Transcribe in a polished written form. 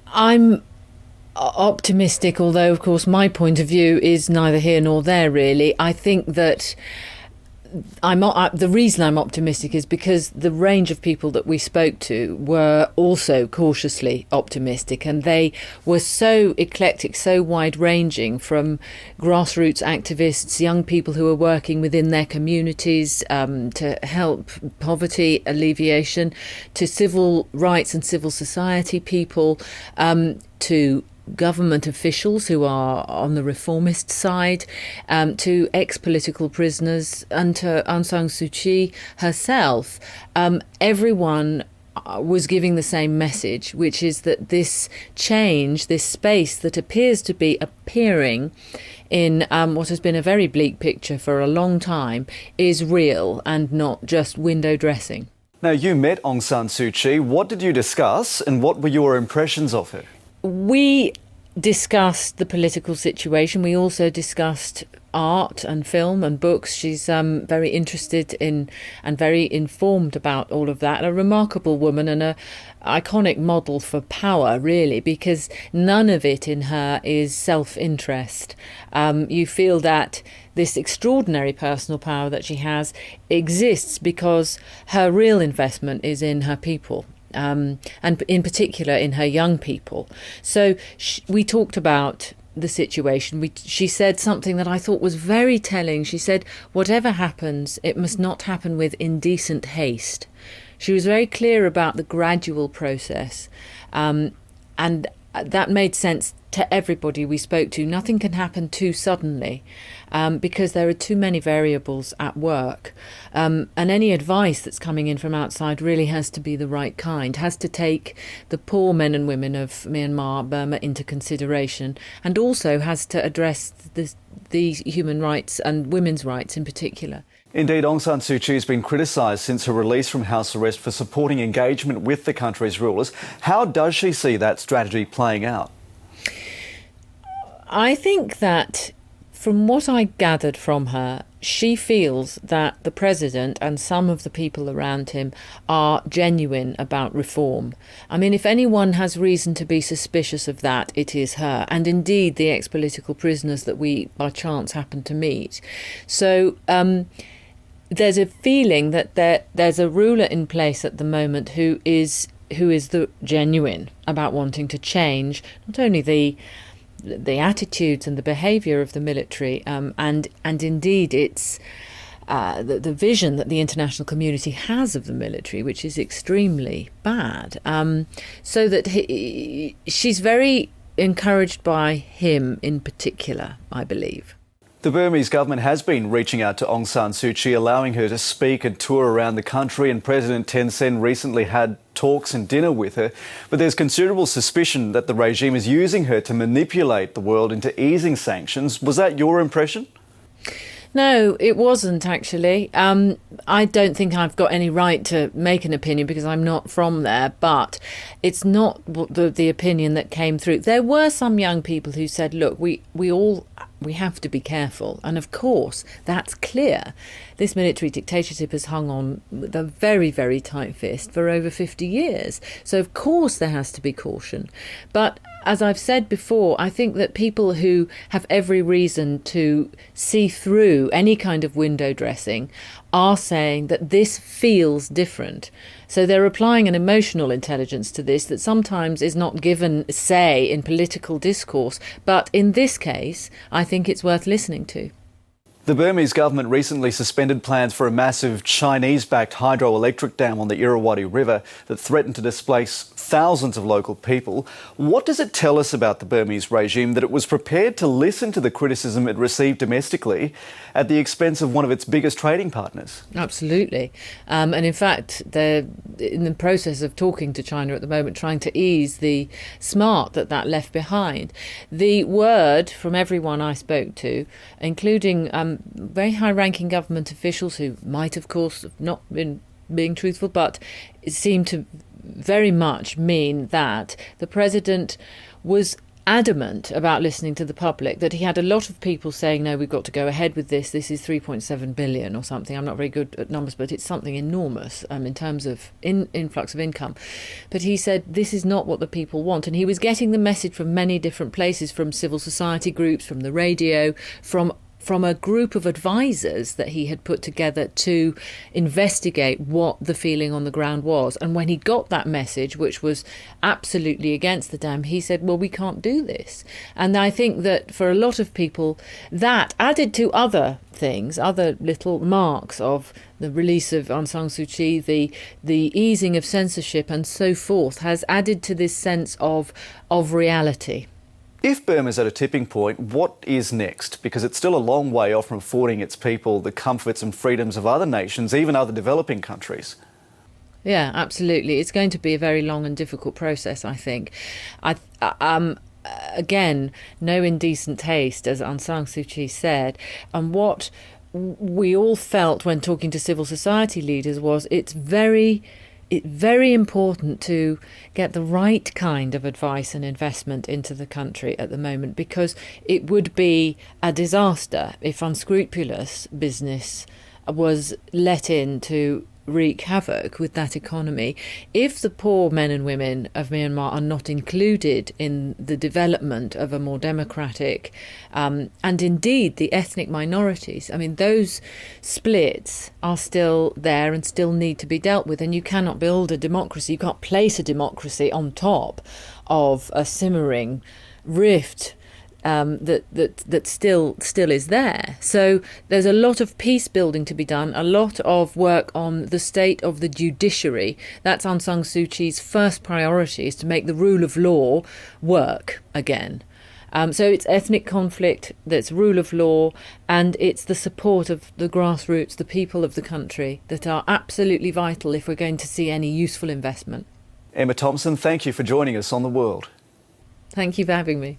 I'm optimistic, although, of course, my point of view is neither here nor there, really. I think that the reason I'm optimistic is because the range of people that we spoke to were also cautiously optimistic, and they were so eclectic, so wide-ranging, from grassroots activists, young people who are working within their communities to help poverty alleviation, to civil rights and civil society people, to government officials who are on the reformist side, to ex-political prisoners, and to Aung San Suu Kyi herself. Everyone was giving the same message, which is that this change, this space that appears to be appearing in what has been a very bleak picture for a long time, is real and not just window dressing. Now, you met Aung San Suu Kyi. What did you discuss, and what were your impressions of her? We discussed the political situation. We also discussed art and film and books. She's very interested in and very informed about all of that. A remarkable woman and a iconic model for power, really, because none of it in her is self-interest. You feel that this extraordinary personal power that she has exists because her real investment is in her people. And in particular in her young people. So we talked about the situation. She said something that I thought was very telling. She said, whatever happens, it must not happen with indecent haste. She was very clear about the gradual process. And that made sense to everybody we spoke to. Nothing can happen too suddenly because there are too many variables at work. And any advice that's coming in from outside really has to be the right kind, has to take the poor men and women of Myanmar, Burma into consideration, and also has to address the human rights and women's rights in particular. Indeed, Aung San Suu Kyi has been criticised since her release from house arrest for supporting engagement with the country's rulers. How does she see that strategy playing out? I think that from what I gathered from her, she feels that the president and some of the people around him are genuine about reform. I mean, if anyone has reason to be suspicious of that, it is her, and indeed the ex-political prisoners that we by chance happened to meet. So there's a feeling that there's a ruler in place at the moment who is the genuine about wanting to change not only the attitudes and the behaviour of the military, and indeed it's the vision that the international community has of the military, which is extremely bad. So that she's very encouraged by him in particular, I believe. The Burmese government has been reaching out to Aung San Suu Kyi, allowing her to speak and tour around the country, and President Thein Sein recently had talks and dinner with her. But there's considerable suspicion that the regime is using her to manipulate the world into easing sanctions. Was that your impression? No, it wasn't actually. I don't think I've got any right to make an opinion because I'm not from there, but it's not the opinion that came through. There were some young people who said, look, we have to be careful. And of course, that's clear. This military dictatorship has hung on with a very, very tight fist for over 50 years. So of course there has to be caution. But as I've said before, I think that people who have every reason to see through any kind of window dressing are saying that this feels different. So they're applying an emotional intelligence to this that sometimes is not given, say, in political discourse. But in this case, I think it's worth listening to. The Burmese government recently suspended plans for a massive Chinese-backed hydroelectric dam on the Irrawaddy River that threatened to displace thousands of local people. What does it tell us about the Burmese regime that it was prepared to listen to the criticism it received domestically at the expense of one of its biggest trading partners? Absolutely. And in fact, they're in the process of talking to China at the moment, trying to ease the smart that left behind. The word from everyone I spoke to, including very high-ranking government officials who might, of course, have not been being truthful, but it seemed to very much mean that the president was adamant about listening to the public, that he had a lot of people saying, no, we've got to go ahead with this. This is 3.7 billion or something. I'm not very good at numbers, but it's something enormous in terms of influx of income. But he said, this is not what the people want. And he was getting the message from many different places, from civil society groups, from the radio, from a group of advisors that he had put together to investigate what the feeling on the ground was. And when he got that message, which was absolutely against the dam, he said, well, we can't do this. And I think that for a lot of people, that added to other things, other little marks of the release of Aung San Suu Kyi, the easing of censorship and so forth, has added to this sense of reality. If Burma's at a tipping point, what is next? Because it's still a long way off from affording its people the comforts and freedoms of other nations, even other developing countries. Yeah, absolutely. It's going to be a very long and difficult process, I think. Again, no indecent taste, as Aung San Suu Kyi said. And what we all felt when talking to civil society leaders was it's very important to get the right kind of advice and investment into the country at the moment, because it would be a disaster if unscrupulous business was let in to wreak havoc with that economy. If the poor men and women of Myanmar are not included in the development of a more democratic, and indeed the ethnic minorities, I mean, those splits are still there and still need to be dealt with. And you cannot build a democracy, you can't place a democracy on top of a simmering rift that still is there. So there's a lot of peace building to be done, a lot of work on the state of the judiciary. That's Aung San Suu Kyi's first priority, is to make the rule of law work again. So it's ethnic conflict, that's rule of law, and it's the support of the grassroots, the people of the country, that are absolutely vital if we're going to see any useful investment. Emma Thompson, thank you for joining us on The World. Thank you for having me.